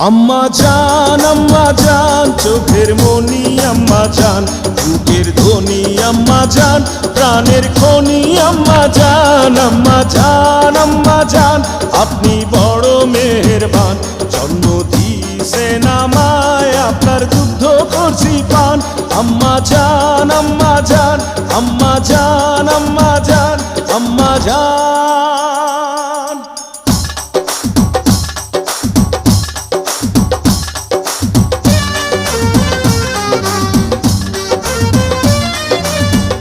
আম্মা জান চোখের মনি আম্মা জান, বুকের ধ্বনি আম্মা জান, প্রাণের খনি আম্মা জান। আম্মা জান আপনি বড় মেহেরবান, জন্ম দিয়েছেন আমায়, আপনার দুগ্ধ করছি পান। আম্মা জান আম্মা জান, আম্মা জান আম্মা জান।